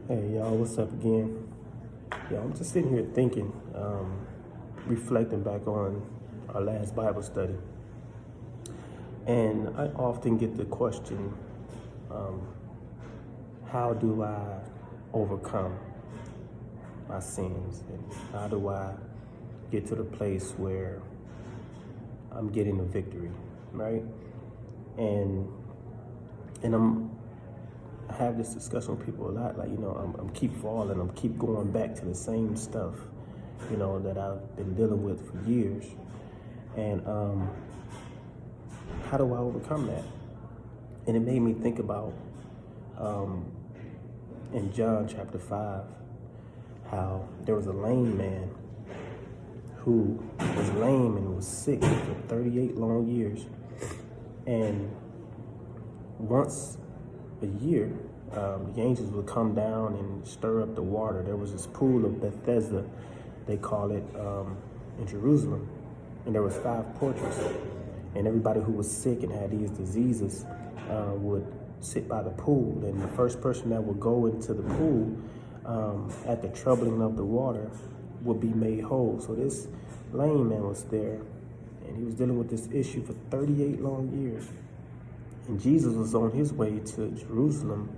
Hey y'all, what's up again? Yeah, I'm just sitting here thinking, reflecting back on our last Bible study. And I often get the question, um, how do I overcome my sins? And how do I get to the place where I'm getting a victory, right? And I have this discussion with people a lot, like, I'm keep falling, I'm keep going back to the same stuff, that I've been dealing with for years. And how do I overcome that? And it made me think about in John chapter 5, how there was a lame man who was lame and was sick for 38 long years. And once a year, the angels would come down and stir up the water. There was this pool of Bethesda, they call it, in Jerusalem. And there was 5 porches. And everybody who was sick and had these diseases would sit by the pool. And the first person that would go into the pool at the troubling of the water would be made whole. So this lame man was there, and he was dealing with this issue for 38 long years. And Jesus was on his way to Jerusalem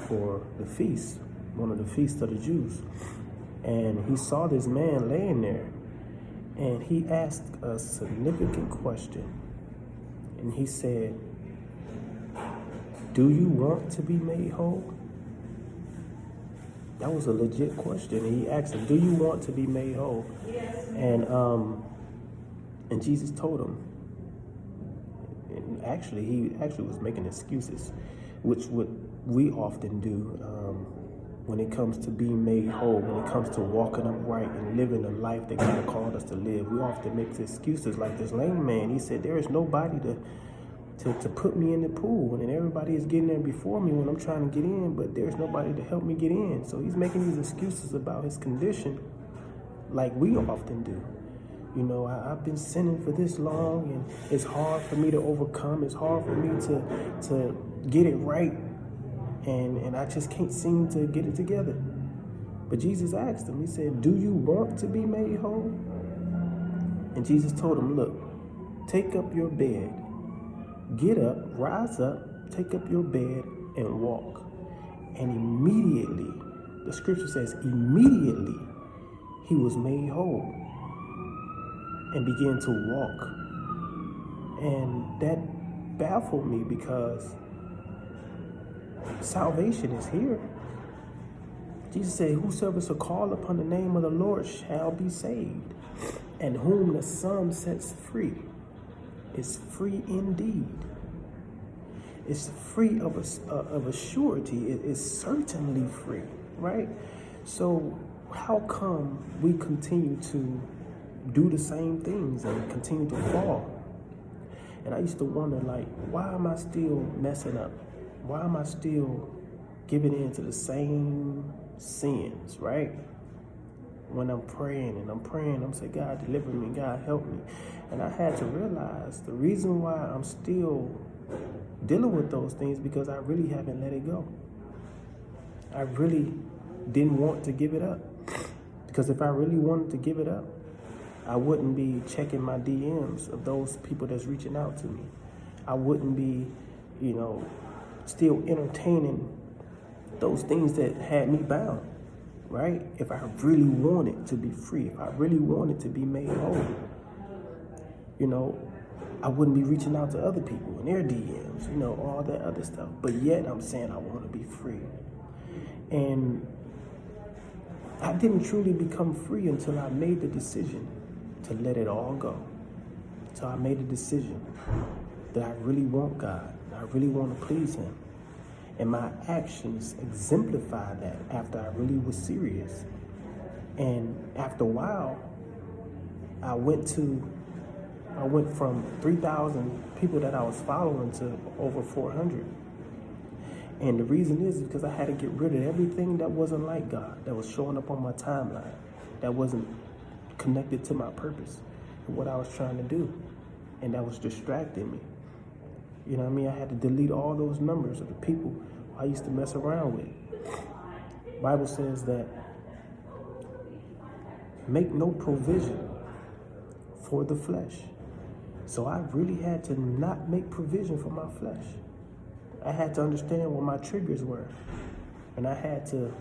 for the feast, one of the feasts of the Jews. And he saw this man laying there, and he asked a significant question. And he said, "Do you want to be made whole?" That was a legit question. And he asked him, "Do you want to be made whole?" Yes. And Jesus told him. And actually, he was making excuses, which what we often do when it comes to being made whole, when it comes to walking upright and living the life that God called us to live. We often make excuses like this lame man. He said, "There is nobody to put me in the pool, and then everybody is getting there before me when I'm trying to get in, but there's nobody to help me get in." So he's making these excuses about his condition like we often do. I've been sinning for this long, and it's hard for me to overcome. It's hard for me to get it right, and I just can't seem to get it together. But Jesus asked him, he said, "Do you want to be made whole?" And Jesus told him, "Look, take up your bed, get up, rise up, take up your bed, and walk." And immediately, the scripture says, immediately he was made whole and began to walk. And that baffled me, because salvation is here. Jesus said, "Whosoever shall call upon the name of the Lord shall be saved. And whom the Son sets free is free indeed." It's free of a surety. It is certainly free, right? So how come we continue to do the same things and continue to fall? And I used to wonder, like, why am I still messing up? Why am I still giving in to the same sins, right? When I'm praying, I'm saying, "God, deliver me, God, help me." And I had to realize the reason why I'm still dealing with those things, because I really haven't let it go. I really didn't want to give it up. Because if I really wanted to give it up, I wouldn't be checking my DMs of those people that's reaching out to me. I wouldn't be, still entertaining those things that had me bound, right? If I really wanted to be free, if I really wanted to be made whole, I wouldn't be reaching out to other people in their DMs, all that other stuff. But yet I'm saying I want to be free. And I didn't truly become free until I made the decision to let it all go. So I made a decision that I really want God. I really want to please him. And my actions exemplify that after I really was serious. And after a while, I went from 3,000 people that I was following to over 400. And the reason is because I had to get rid of everything that wasn't like God, that was showing up on my timeline, that wasn't connected to my purpose and what I was trying to do, and that was distracting me. I had to delete all those numbers of the people I used to mess around with. Bible says that make no provision for the flesh. So I really had to not make provision for my flesh. I had to understand what my triggers were. And I had to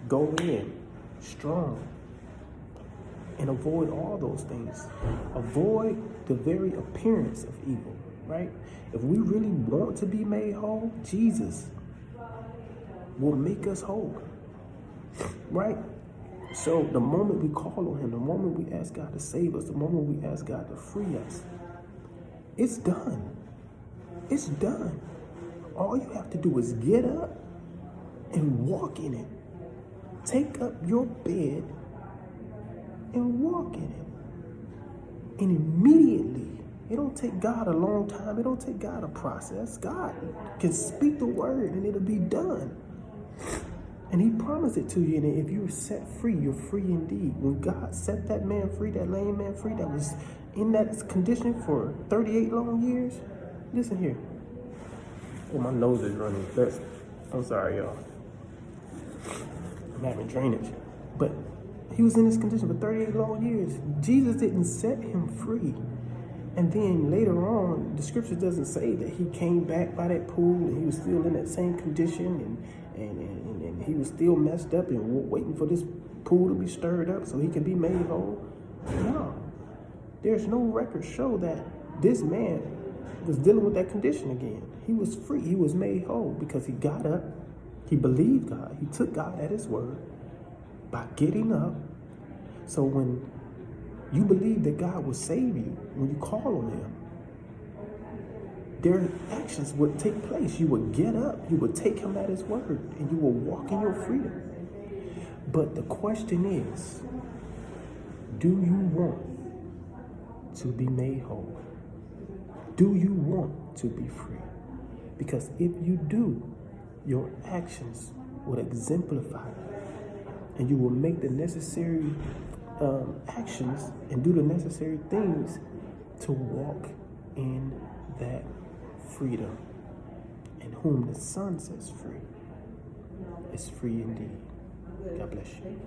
go in strong and avoid all those things. Avoid the very appearance of evil, right? If we really want to be made whole, Jesus will make us whole, right? So the moment we call on him, the moment we ask God to save us, the moment we ask God to free us, it's done. It's done. All you have to do is get up and walk in it. Take up your bed and walk in it. And immediately, it don't take God a long time. It don't take God a process. God can speak the word and it'll be done. And he promised it to you. And if you're set free, you're free indeed. When God set that man free, that lame man free, that was in that condition for 38 long years. Listen here. Oh, my nose is running. I'm sorry, y'all. I'm having drainage. But he was in this condition for 38 long years. Jesus didn't set him free. And then later on, the scripture doesn't say that he came back by that pool and he was still in that same condition and he was still messed up and waiting for this pool to be stirred up so he can be made whole. No. There's no record show that this man was dealing with that condition again. He was free. He was made whole because he got up. He believed God. He took God at his word by getting up. So when you believe that God will save you, when you call on him, their actions would take place. You would get up, you would take him at his word, and you will walk in your freedom. But the question is, do you want to be made whole? Do you want to be free? Because if you do, your actions will exemplify it, and you will make the necessary actions and do the necessary things to walk in that freedom. And whom the Son sets free is free indeed. God bless you.